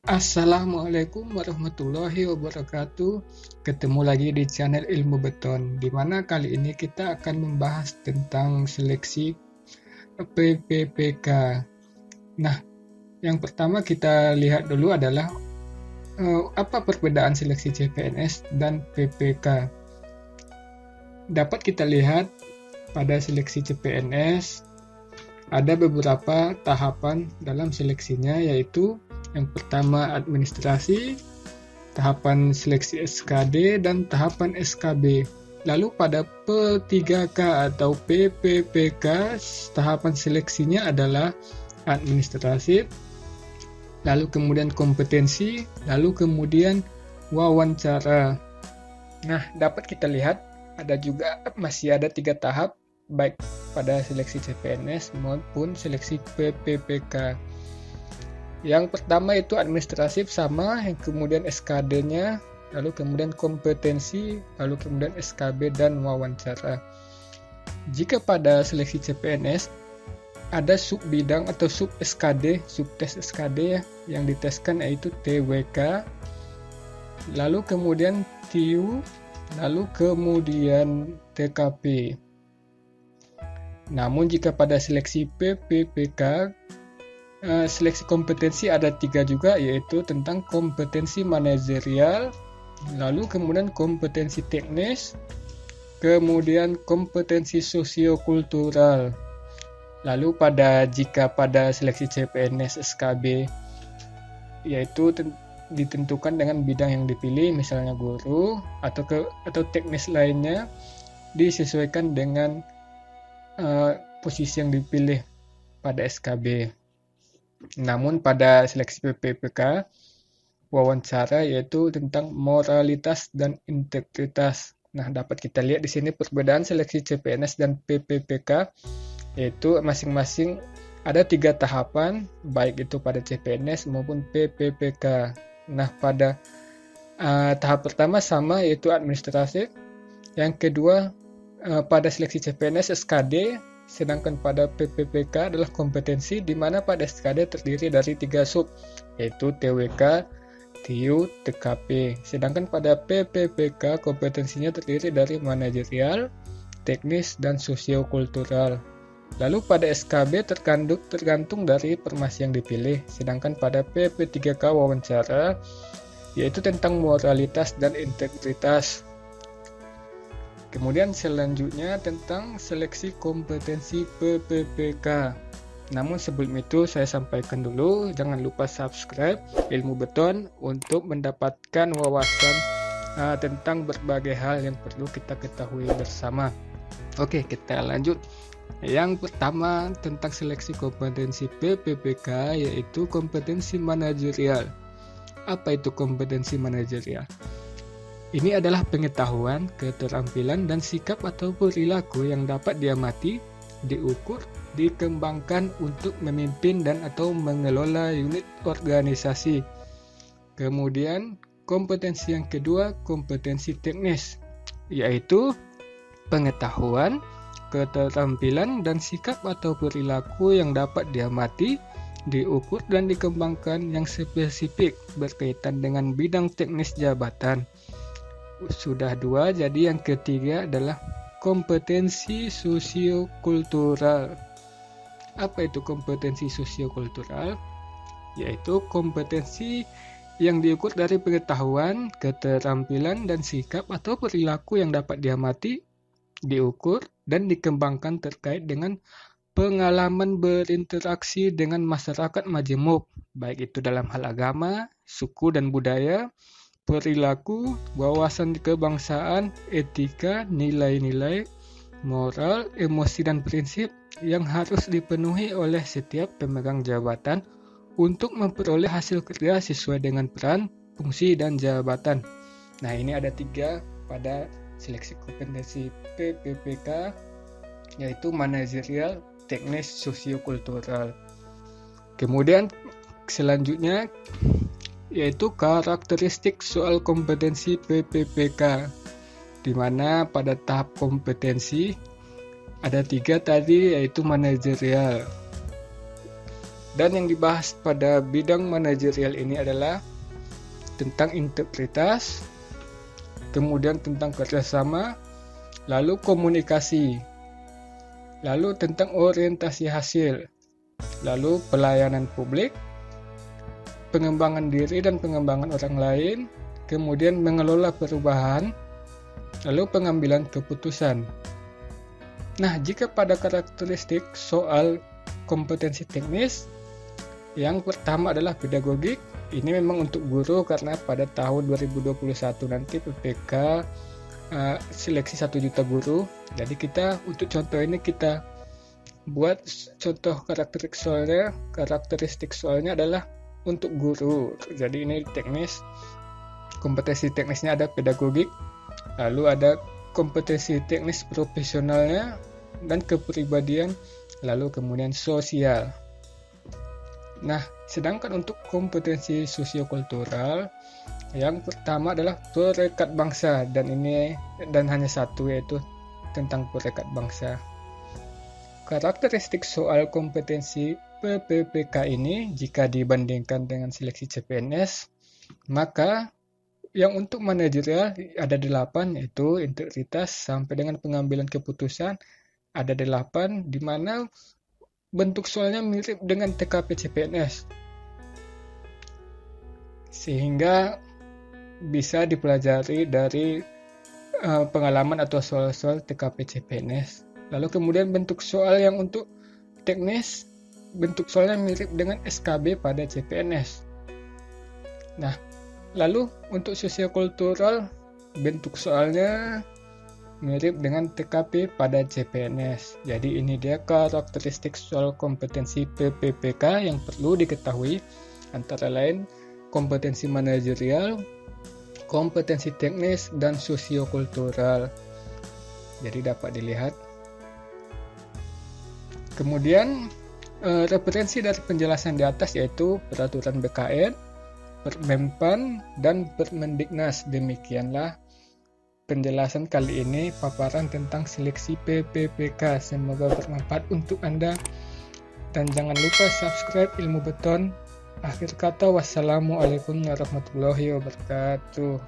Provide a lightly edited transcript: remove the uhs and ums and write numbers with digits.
Assalamualaikum warahmatullahi wabarakatuh. Ketemu lagi di channel Ilmu Beton, di mana kali ini kita akan membahas tentang seleksi PPPK. Nah, yang pertama kita lihat dulu adalah apa perbedaan seleksi CPNS dan PPK. Dapat kita lihat pada seleksi CPNS ada beberapa tahapan dalam seleksinya, yaitu yang pertama administrasi, tahapan seleksi SKD, dan tahapan SKB. Lalu pada P3K atau PPPK, tahapan seleksinya adalah administrasi, lalu kemudian kompetensi, lalu kemudian wawancara. Nah, dapat kita lihat masih ada 3 tahap, baik pada seleksi CPNS maupun seleksi PPPK. Yang pertama itu administratif sama, yang kemudian SKD-nya, lalu kemudian kompetensi, lalu kemudian SKB dan wawancara. Jika pada seleksi CPNS ada sub bidang atau sub SKD, sub tes SKD yang diteskan, yaitu TWK, lalu kemudian TIU, lalu kemudian TKP. Namun jika pada seleksi PPPK, seleksi kompetensi ada 3 juga, yaitu tentang kompetensi manajerial, lalu kemudian kompetensi teknis, kemudian kompetensi sosiokultural. Lalu jika pada seleksi CPNS SKB, yaitu ditentukan dengan bidang yang dipilih, misalnya guru atau teknis lainnya, disesuaikan dengan posisi yang dipilih pada SKB. Namun pada seleksi PPPK, wawancara yaitu tentang moralitas dan integritas. Nah, dapat kita lihat di sini perbedaan seleksi CPNS dan PPPK, yaitu masing-masing ada 3 tahapan, baik itu pada CPNS maupun PPPK. Nah, pada tahap pertama sama, yaitu administratif. Yang kedua, pada seleksi CPNS SKD, sedangkan pada PPPK adalah kompetensi, di mana pada SKD terdiri dari 3 sub, yaitu TWK, TIU, TKP. Sedangkan pada PPPK kompetensinya terdiri dari manajerial, teknis, dan sosiokultural. Lalu pada SKB tergantung dari formasi yang dipilih, sedangkan pada PP3K wawancara, yaitu tentang moralitas dan integritas. Kemudian selanjutnya tentang seleksi kompetensi PPPK. Namun sebelum itu saya sampaikan dulu, jangan lupa subscribe Ilmu Beton untuk mendapatkan wawasan tentang berbagai hal yang perlu kita ketahui bersama. Oke, kita lanjut. Yang pertama tentang seleksi kompetensi PPPK, yaitu kompetensi manajerial. Apa itu kompetensi manajerial? Ini adalah pengetahuan, keterampilan, dan sikap atau perilaku yang dapat diamati, diukur, dikembangkan untuk memimpin dan atau mengelola unit organisasi. Kemudian kompetensi yang kedua, kompetensi teknis, yaitu pengetahuan, keterampilan, dan sikap atau perilaku yang dapat diamati, diukur, dan dikembangkan yang spesifik berkaitan dengan bidang teknis jabatan. Sudah 2, jadi yang ketiga adalah kompetensi sosiokultural. Apa itu kompetensi sosiokultural? Yaitu kompetensi yang diukur dari pengetahuan, keterampilan, dan sikap atau perilaku yang dapat diamati, diukur, dan dikembangkan terkait dengan pengalaman berinteraksi dengan masyarakat majemuk, baik itu dalam hal agama, suku dan budaya, perilaku, wawasan kebangsaan, etika, nilai-nilai, moral, emosi, dan prinsip yang harus dipenuhi oleh setiap pemegang jabatan untuk memperoleh hasil kerja sesuai dengan peran, fungsi, dan jabatan. Nah, ini ada 3 pada seleksi kompetensi PPPK, yaitu manajerial, teknis, sosiokultural. Kemudian selanjutnya yaitu karakteristik soal kompetensi PPPK, di mana pada tahap kompetensi ada 3 tadi, yaitu manajerial. Dan yang dibahas pada bidang manajerial ini adalah tentang integritas, kemudian tentang kerjasama, lalu komunikasi, lalu tentang orientasi hasil, lalu pelayanan publik, pengembangan diri dan pengembangan orang lain, kemudian mengelola perubahan, lalu pengambilan keputusan. Nah, jika pada karakteristik soal kompetensi teknis, yang pertama adalah pedagogik. Ini memang untuk guru karena pada tahun 2021 nanti PPK seleksi 1 juta guru. Jadi kita untuk contoh ini kita buat contoh karakteristik soalnya adalah untuk guru. Jadi ini teknis. Kompetensi teknisnya ada pedagogik, lalu ada kompetensi teknis profesionalnya dan kepribadian, lalu kemudian sosial. Nah, sedangkan untuk kompetensi sosiokultural, yang pertama adalah perekat bangsa, dan hanya satu, yaitu tentang perekat bangsa. Karakteristik soal kompetensi PPPK ini jika dibandingkan dengan seleksi CPNS, maka yang untuk manajerial ada 8, yaitu integritas sampai dengan pengambilan keputusan ada 8, di mana bentuk soalnya mirip dengan TKP CPNS, sehingga bisa dipelajari dari pengalaman atau soal-soal TKP CPNS. Lalu kemudian bentuk soal yang untuk teknis, bentuk soalnya mirip dengan SKB pada CPNS. Nah, lalu untuk sosiokultural, bentuk soalnya mirip dengan TKP pada CPNS. Jadi ini dia karakteristik soal kompetensi PPPK yang perlu diketahui, antara lain kompetensi manajerial, kompetensi teknis, dan sosiokultural. Jadi dapat dilihat. Kemudian referensi dari penjelasan di atas yaitu peraturan BKN, Permenpan, dan Permendiknas. Demikianlah penjelasan kali ini, paparan tentang seleksi PPPK. Semoga bermanfaat untuk Anda, dan jangan lupa subscribe Ilmu Beton. Akhir kata, wassalamualaikum warahmatullahi wabarakatuh.